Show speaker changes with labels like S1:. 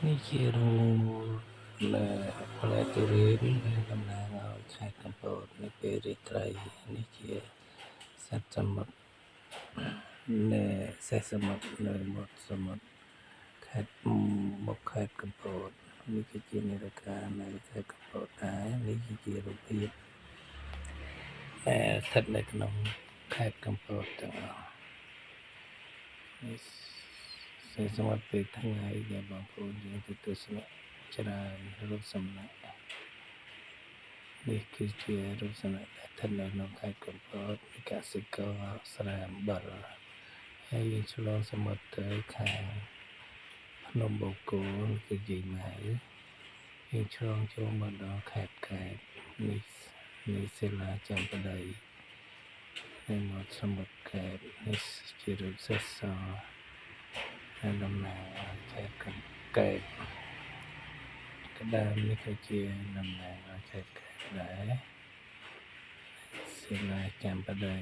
S1: នេះជារូងផ្លែទុរេនតំណាងឲ្យខេត្តកំពតនៅពេលរាត្រីនេះជាសត្វសមុទ្រសេះសមុទ្រនៅមាត់សមុទ្រខេត្តមុខខេត្តកំពតនេះគឺជានាឡិកានៅខេត្តកំពតដែរនេះជារូបភាពស្ថិតនៅក្នុងខេត្តកំពតទាំងអស់នេះសេះសមុទ្រពេលថ្ងៃដែលបងប្អូនយើងទៅទស្សនាច្រើនរូបសំណាកនេះគឺជារូបសំណាកដែលស្ថិតនៅក្នុងខេត្តកំពតកសិករស្រែអំបិលហើយយើងឆ្លងសមុទ្រទៅខាងភ្នំបូកគោគឺយាយម៉ៅយើងឆ្លងចូលមកដល់ខេត្តកែបនេះសិលាចាន់បតីនៅមាត់សមុទ្រកែបនេះជារូបសេះសហើយតំណាងឲ្យខេត្តកែបក្តាមនេះក៏ជាតំណាងឲ្យខេត្តកែបដែរសិលាចាន់បតី